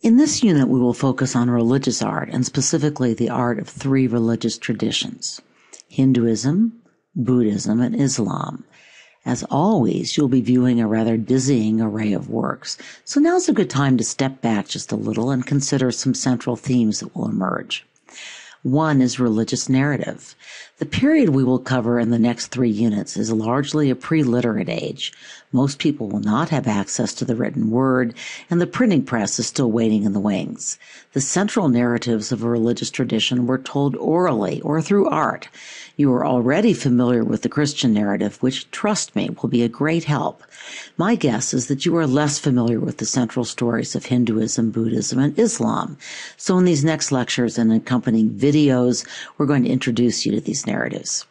In this unit, we will focus on religious art, and specifically the art of three religious traditions: Hinduism, Buddhism, and Islam. As always, you'll be viewing a rather dizzying array of works, so now's a good time to step back just a little and consider some central themes that will emerge. One is religious narrative. The period we will cover in the next 3 units is largely a pre-literate age. Most people will not have access to the written word, and the printing press is still waiting in the wings. The central narratives of a religious tradition were told orally or through art. You are already familiar with the Christian narrative, which, trust me, will be a great help. My guess is that you are less familiar with the central stories of Hinduism, Buddhism, and Islam. So in these next lectures and accompanying videos, we're going to introduce you to these narratives.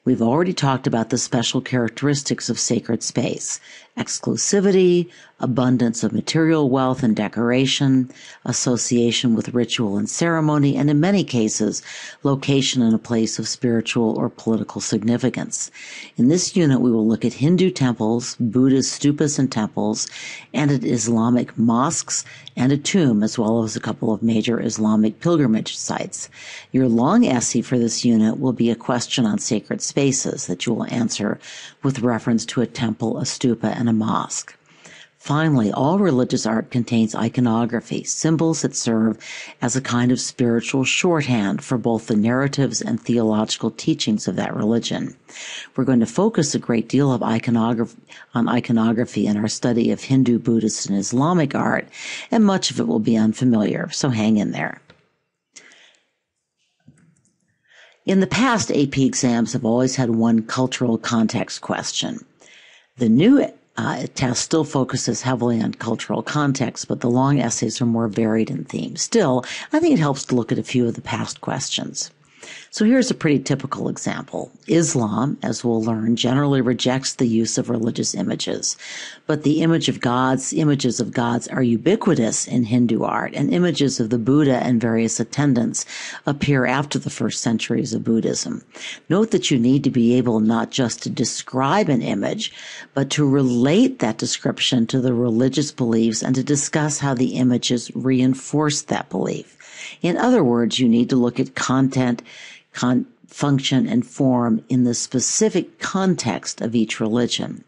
We've already talked about the special characteristics of sacred space: exclusivity, abundance of material wealth and decoration, association with ritual and ceremony, and in many cases, location in a place of spiritual or political significance. In this unit, we will look at Hindu temples, Buddhist stupas and temples, and at Islamic mosques and a tomb, as well as a couple of major Islamic pilgrimage sites. Your long essay for this unit will be a question on sacred spaces that you will answer with reference to a temple, a stupa, and a mosque. Finally, all religious art contains iconography, symbols that serve as a kind of spiritual shorthand for both the narratives and theological teachings of that religion. We're going to focus a great deal of iconography in our study of Hindu, Buddhist, and Islamic art, and much of it will be unfamiliar, so hang in there. In the past, AP exams have always had one cultural context question. The new test still focuses heavily on cultural context, but the long essays are more varied in theme. Still, I think it helps to look at a few of the past questions. So here's a pretty typical example. Islam, as we'll learn, generally rejects the use of religious images, but the images of gods are ubiquitous in Hindu art, and images of the Buddha and various attendants appear after the first centuries of Buddhism. Note that you need to be able not just to describe an image, but to relate that description to the religious beliefs and to discuss how the images reinforce that belief. In other words, you need to look at content, function, and form in the specific context of each religion.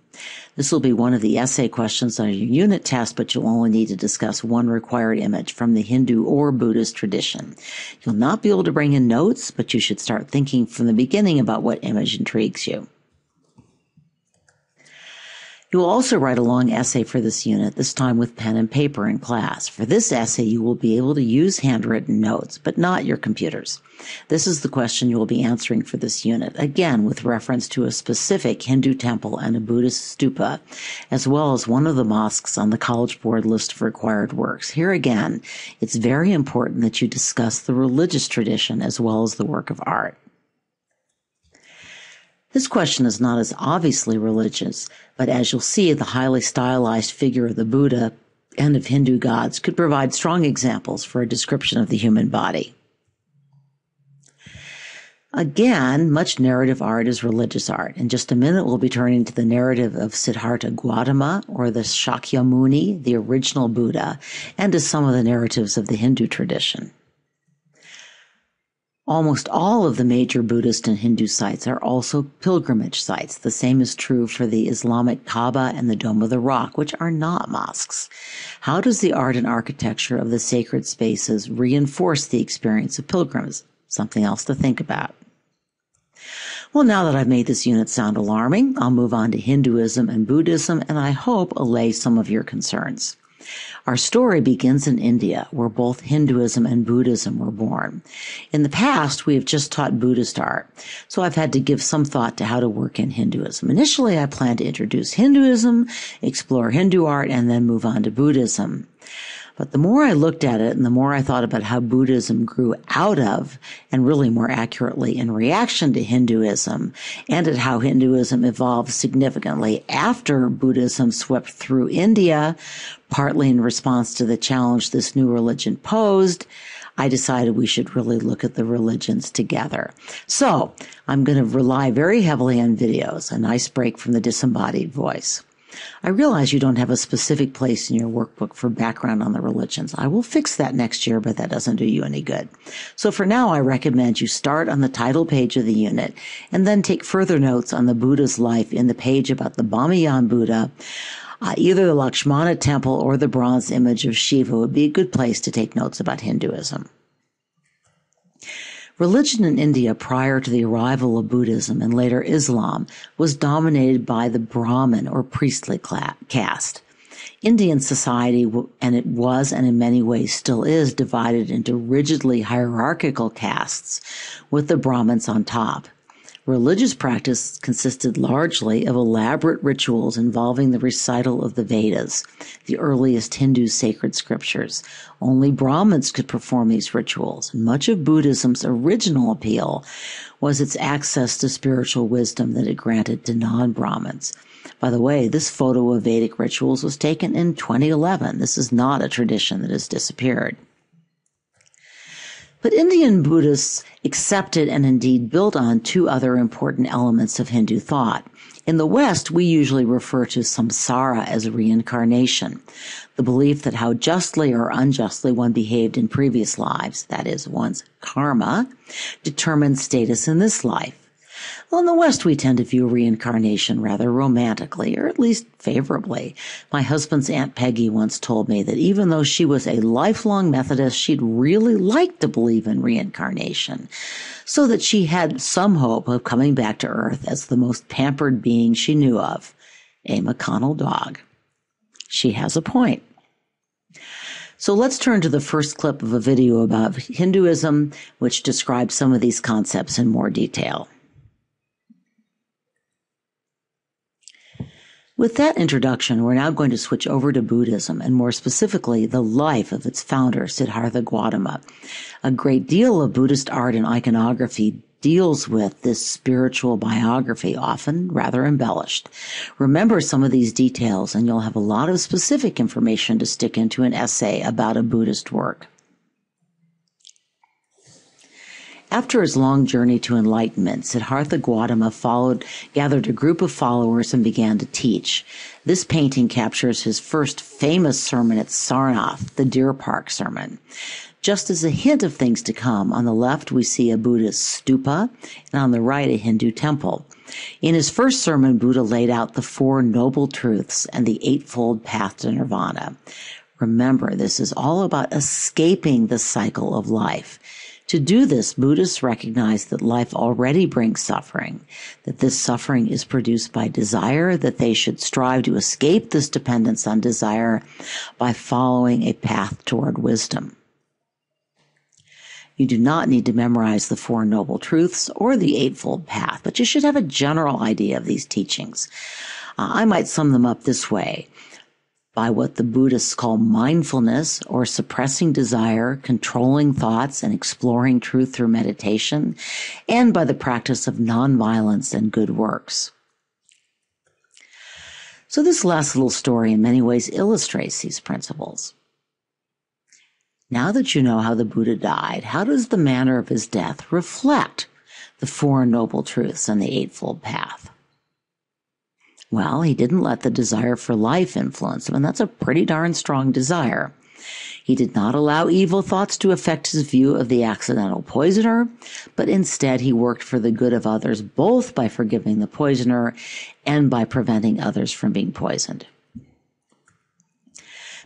This will be one of the essay questions on your unit test, but you'll only need to discuss one required image from the Hindu or Buddhist tradition. You'll not be able to bring in notes, but you should start thinking from the beginning about what image intrigues you. You will also write a long essay for this unit, this time with pen and paper in class. For this essay, you will be able to use handwritten notes, but not your computers. This is the question you will be answering for this unit, again with reference to a specific Hindu temple and a Buddhist stupa, as well as one of the mosques on the College Board list of required works. Here again, it's very important that you discuss the religious tradition as well as the work of art. This question is not as obviously religious, but as you'll see, the highly stylized figure of the Buddha and of Hindu gods could provide strong examples for a description of the human body. Again, much narrative art is religious art. In just a minute, we'll be turning to the narrative of Siddhartha Gautama, or the Shakyamuni, the original Buddha, and to some of the narratives of the Hindu tradition. Almost all of the major Buddhist and Hindu sites are also pilgrimage sites. The same is true for the Islamic Kaaba and the Dome of the Rock, which are not mosques. How does the art and architecture of the sacred spaces reinforce the experience of pilgrims? Something else to think about. Well, now that I've made this unit sound alarming, I'll move on to Hinduism and Buddhism, and I hope allay some of your concerns. Our story begins in India, where both Hinduism and Buddhism were born. In the past, we have just taught Buddhist art, so I've had to give some thought to how to work in Hinduism. Initially, I planned to introduce Hinduism, explore Hindu art, and then move on to Buddhism. But the more I looked at it and the more I thought about how Buddhism grew out of, and really more accurately in reaction to Hinduism, and at how Hinduism evolved significantly after Buddhism swept through India, partly in response to the challenge this new religion posed, I decided we should really look at the religions together. So I'm going to rely very heavily on videos, a nice break from the disembodied voice. I realize you don't have a specific place in your workbook for background on the religions. I will fix that next year, but that doesn't do you any good. So for now, I recommend you start on the title page of the unit and then take further notes on the Buddha's life in the page about the Bamiyan Buddha. Either the Lakshmana temple or the bronze image of Shiva would be a good place to take notes about Hinduism. Religion in India prior to the arrival of Buddhism and later Islam was dominated by the Brahmin or priestly caste. Indian society, and it was and in many ways still is, divided into rigidly hierarchical castes with the Brahmins on top. Religious practice consisted largely of elaborate rituals involving the recital of the Vedas, the earliest Hindu sacred scriptures. Only Brahmins could perform these rituals, and much of Buddhism's original appeal was its access to spiritual wisdom that it granted to non-Brahmins. By the way, this photo of Vedic rituals was taken in 2011. This is not a tradition that has disappeared. But Indian Buddhists accepted and indeed built on two other important elements of Hindu thought. In the West, we usually refer to samsara as reincarnation, the belief that how justly or unjustly one behaved in previous lives, that is, one's karma, determines status in this life. Well, in the West, we tend to view reincarnation rather romantically, or at least favorably. My husband's Aunt Peggy once told me that even though she was a lifelong Methodist, she'd really like to believe in reincarnation, so that she had some hope of coming back to Earth as the most pampered being she knew of, a McConnell dog. She has a point. So let's turn to the first clip of a video about Hinduism, which describes some of these concepts in more detail. With that introduction, we're now going to switch over to Buddhism, and more specifically, the life of its founder, Siddhartha Gautama. A great deal of Buddhist art and iconography deals with this spiritual biography, often rather embellished. Remember some of these details, and you'll have a lot of specific information to stick into an essay about a Buddhist work. After his long journey to enlightenment, Siddhartha Gautama gathered a group of followers and began to teach. This painting captures his first famous sermon at Sarnath, the Deer Park sermon. Just as a hint of things to come, on the left we see a Buddhist stupa, and on the right a Hindu temple. In his first sermon, Buddha laid out the Four Noble Truths and the Eightfold Path to Nirvana. Remember, this is all about escaping the cycle of life. To do this, Buddhists recognize that life already brings suffering, that this suffering is produced by desire, that they should strive to escape this dependence on desire by following a path toward wisdom. You do not need to memorize the Four Noble Truths or the Eightfold Path, but you should have a general idea of these teachings. I might sum them up this way: by what the Buddhists call mindfulness, or suppressing desire, controlling thoughts, and exploring truth through meditation, and by the practice of nonviolence and good works. So this last little story in many ways illustrates these principles. Now that you know how the Buddha died, how does the manner of his death reflect the Four Noble Truths and the Eightfold Path? Well, he didn't let the desire for life influence him, and that's a pretty darn strong desire. He did not allow evil thoughts to affect his view of the accidental poisoner, but instead he worked for the good of others, both by forgiving the poisoner and by preventing others from being poisoned.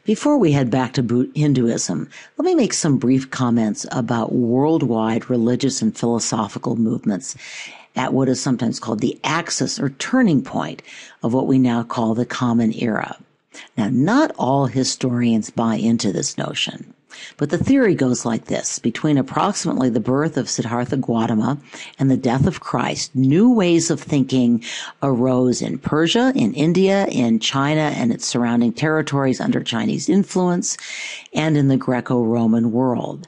Before we head back to Hinduism, let me make some brief comments about worldwide religious and philosophical movements at what is sometimes called the axis or turning point of what we now call the Common Era. Now, not all historians buy into this notion, but the theory goes like this. Between approximately the birth of Siddhartha Gautama and the death of Christ, new ways of thinking arose in Persia, in India, in China and its surrounding territories under Chinese influence, and in the Greco-Roman world.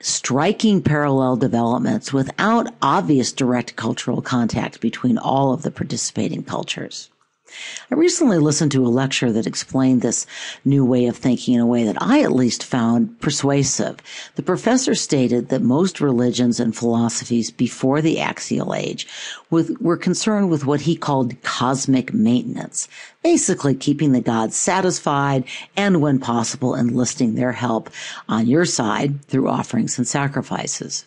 Striking parallel developments without obvious direct cultural contact between all of the participating cultures. I recently listened to a lecture that explained this new way of thinking in a way that I at least found persuasive. The professor stated that most religions and philosophies before the axial age were concerned with what he called cosmic maintenance, basically keeping the gods satisfied and, when possible, enlisting their help on your side through offerings and sacrifices.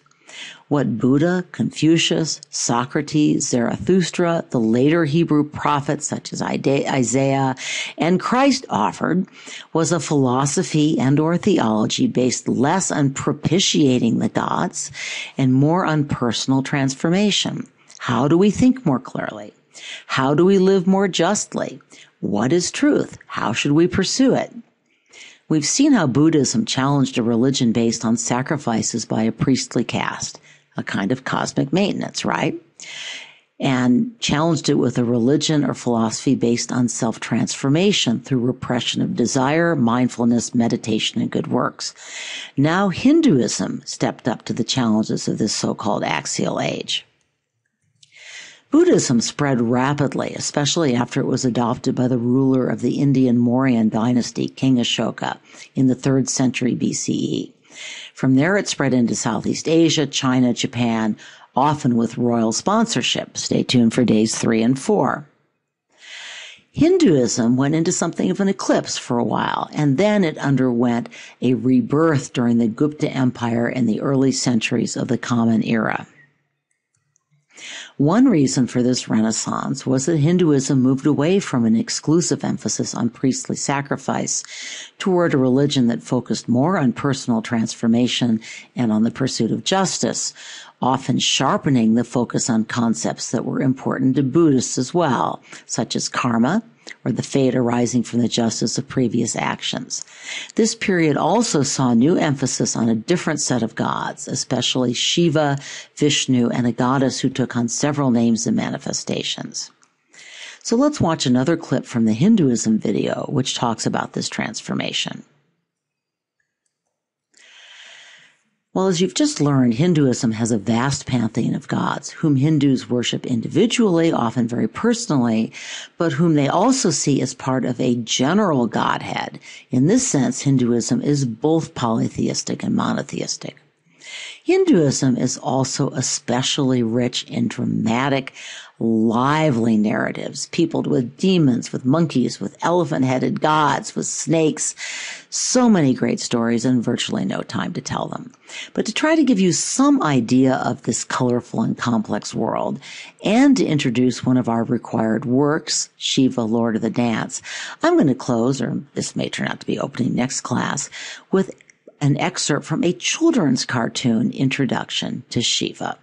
What Buddha, Confucius, Socrates, Zarathustra, the later Hebrew prophets such as Isaiah, and Christ offered was a philosophy and/or theology based less on propitiating the gods and more on personal transformation. How do we think more clearly? How do we live more justly? What is truth? How should we pursue it? We've seen how Buddhism challenged a religion based on sacrifices by a priestly caste, a kind of cosmic maintenance, right? And challenged it with a religion or philosophy based on self-transformation through repression of desire, mindfulness, meditation, and good works. Now Hinduism stepped up to the challenges of this so-called axial age. Buddhism spread rapidly, especially after it was adopted by the ruler of the Indian Mauryan dynasty, King Ashoka, in the 3rd century BCE. From there, it spread into Southeast Asia, China, Japan, often with royal sponsorship. Stay tuned for days 3 and 4. Hinduism went into something of an eclipse for a while, and then it underwent a rebirth during the Gupta Empire in the early centuries of the Common Era. One reason for this renaissance was that Hinduism moved away from an exclusive emphasis on priestly sacrifice toward a religion that focused more on personal transformation and on the pursuit of justice, often sharpening the focus on concepts that were important to Buddhists as well, such as karma, or the fate arising from the justice of previous actions. This period also saw new emphasis on a different set of gods, especially Shiva, Vishnu, and a goddess who took on several names and manifestations. So let's watch another clip from the Hinduism video, which talks about this transformation. Well, as you've just learned, Hinduism has a vast pantheon of gods, whom Hindus worship individually, often very personally, but whom they also see as part of a general godhead. In this sense, Hinduism is both polytheistic and monotheistic. Hinduism is also especially rich in dramatic, lively narratives, peopled with demons, with monkeys, with elephant-headed gods, with snakes. So many great stories and virtually no time to tell them. But to try to give you some idea of this colorful and complex world, and to introduce one of our required works, Shiva, Lord of the Dance, I'm going to close, or this may turn out to be opening next class, with an excerpt from a children's cartoon introduction to Shiva.